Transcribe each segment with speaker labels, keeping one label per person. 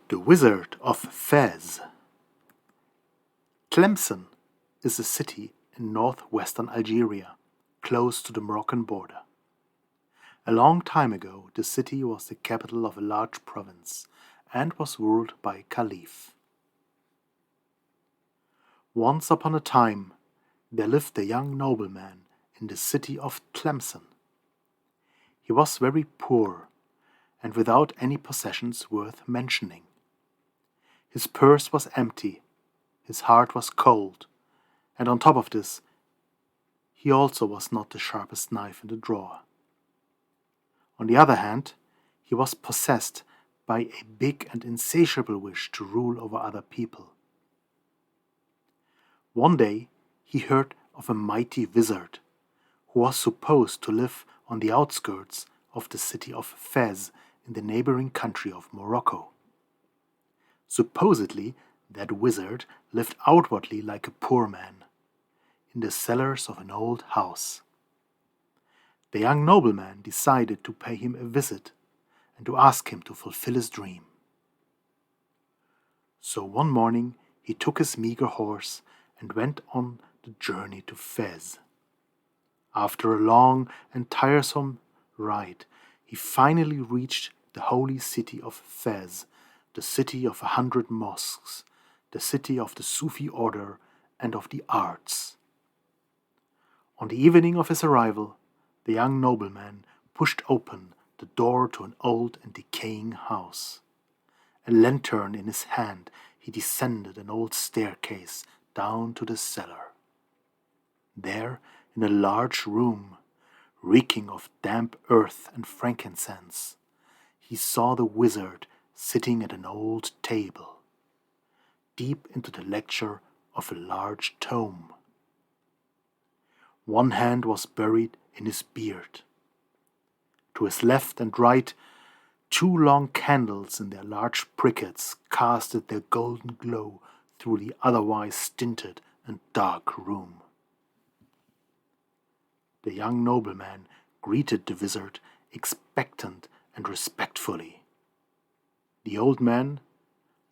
Speaker 1: The Wizard of Fes. Tlemcen is a city in northwestern Algeria, close to the Moroccan border. A long time ago, the city was the capital of a large province and was ruled by a caliph. Once upon a time, there lived a young nobleman in the city of Tlemcen. He was very poor and without any possessions worth mentioning. His purse was empty, his heart was cold, and on top of this, he also was not the sharpest knife in the drawer. On the other hand, he was possessed by a big and insatiable wish to rule over other people. One day, he heard of a mighty wizard who was supposed to live on the outskirts of the city of Fez in the neighboring country of Morocco. Supposedly, that wizard lived outwardly like a poor man, in the cellars of an old house. The young nobleman decided to pay him a visit and to ask him to fulfill his dream. So one morning he took his meager horse and went on the journey to Fez. After a long and tiresome ride, he finally reached the holy city of Fez, the city of 100 mosques, the city of the Sufi order and of the arts. On the evening of his arrival, the young nobleman pushed open the door to an old and decaying house. A lantern in his hand, he descended an old staircase down to the cellar. There, in a large room, reeking of damp earth and frankincense, he saw the wizard sitting at an old table, deep into the lecture of a large tome. One hand was buried in his beard. To his left and right, 2 long candles in their large briquettes casted their golden glow through the otherwise stinted and dark room. The young nobleman greeted the wizard expectant and respectfully. The old man,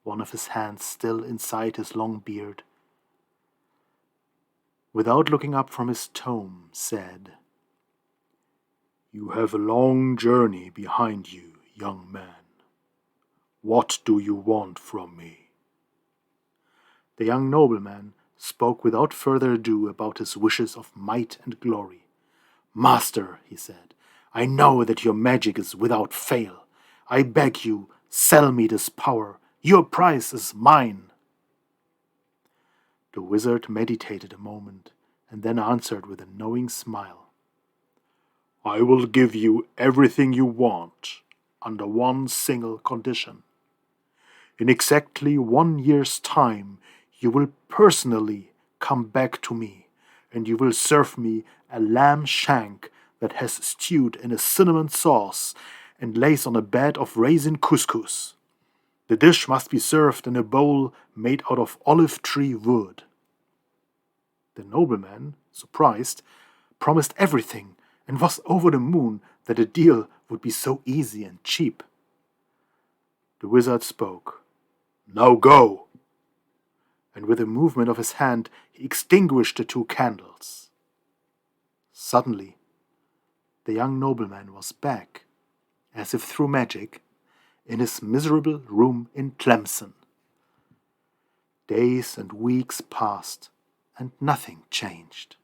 Speaker 1: one of his hands still inside his long beard, without looking up from his tome, said, "You have a long journey behind you, young man. What do you want from me?" The young nobleman spoke without further ado about his wishes of might and glory. "Master," he said, "I know that your magic is without fail. I beg you, sell me this power. Your price is mine." The wizard meditated a moment and then answered with a knowing smile, "I will give you everything you want under one single condition. In exactly 1 year's time, you will personally come back to me, and you will serve me a lamb shank that has stewed in a cinnamon sauce and lays on a bed of raisin couscous. The dish must be served in a bowl made out of olive tree wood." The nobleman, surprised, promised everything and was over the moon that the deal would be so easy and cheap. The wizard spoke. "Now go!" And with a movement of his hand, he extinguished the 2 candles. Suddenly, the young nobleman was back, as if through magic, in his miserable room in Tlemcen. Days and weeks passed, and nothing changed.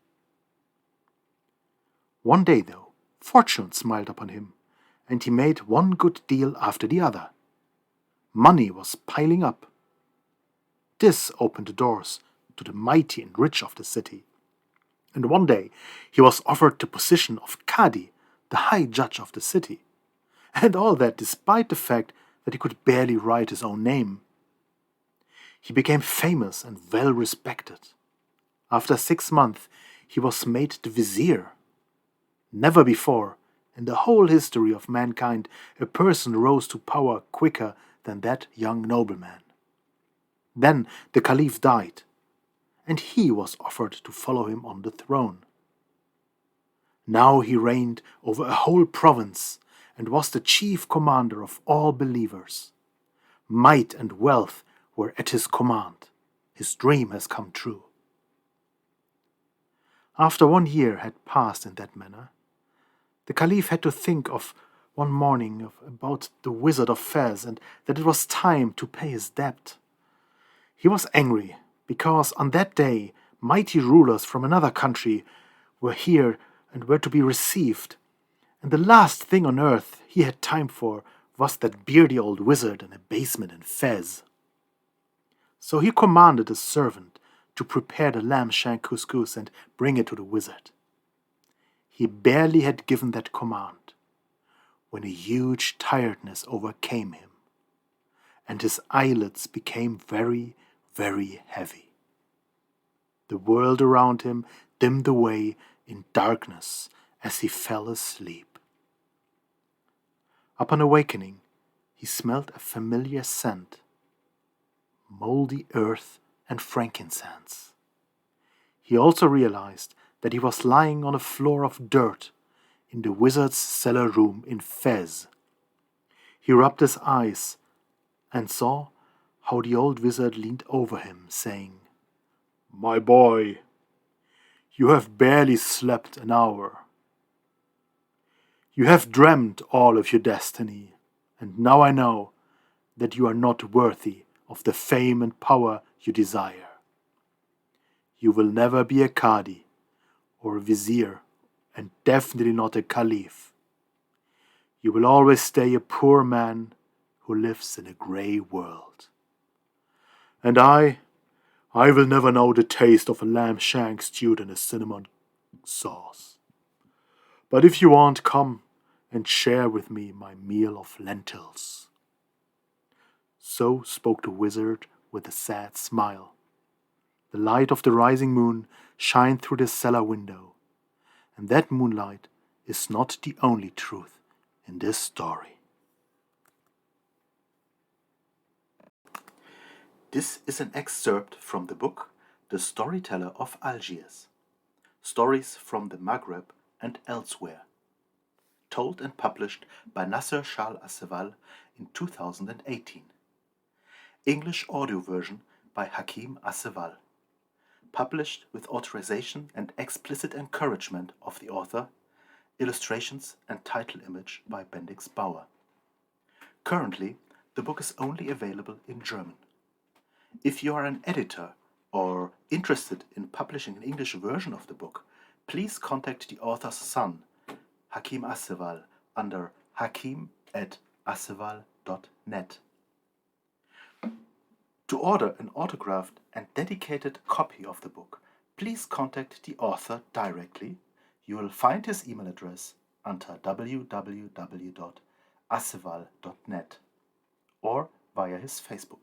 Speaker 1: One day, though, fortune smiled upon him, and he made one good deal after the other. Money was piling up. This opened the doors to the mighty and rich of the city. And one day he was offered the position of Qadi, the high judge of the city. And all that despite the fact that he could barely write his own name. He became famous and well respected. After 6 months, he was made the vizier. Never before, in the whole history of mankind, a person rose to power quicker than that young nobleman. Then the caliph died, and he was offered to follow him on the throne. Now he reigned over a whole province and was the chief commander of all believers. Might and wealth were at his command. His dream has come true. After 1 year had passed in that manner, the Caliph had to think of one morning about the Wizard of Fes and that it was time to pay his debt. He was angry because on that day mighty rulers from another country were here and were to be received, and the last thing on earth he had time for was that beardy old wizard in a basement in Fez. So he commanded a servant to prepare the lamb shank couscous and bring it to the wizard. He barely had given that command when a huge tiredness overcame him, and his eyelids became very, very heavy. The world around him dimmed away in darkness as he fell asleep. Upon awakening, he smelled a familiar scent, moldy earth and frankincense. He also realized that he was lying on a floor of dirt in the wizard's cellar room in Fez. He rubbed his eyes and saw how the old wizard leaned over him, saying, "My boy, you have barely slept an hour. You have dreamt all of your destiny, and now I know that you are not worthy of the fame and power you desire. You will never be a Qadi or a vizier, and definitely not a caliph. You will always stay a poor man who lives in a grey world. And I will never know the taste of a lamb shank stewed in a cinnamon sauce. But if you want, come and share with me my meal of lentils." So spoke the wizard with a sad smile. The light of the rising moon shined through the cellar window, and that moonlight is not the only truth in this story. This is an excerpt from the book The Storyteller of Algiers, Stories from the Maghreb and Elsewhere, told and published by erzaehler.aceval in 2018. English audio version by erzaehler, published with authorization and explicit encouragement of the author, illustrations and title image by Bendix Bauer. Currently, the book is only available in German. If you are an editor or interested in publishing an English version of the book, please contact the author's son, erzaehler, under hakim@aceval.net. To order an autographed and dedicated copy of the book, please contact the author directly. You will find his email address under www.aceval.net or via his Facebook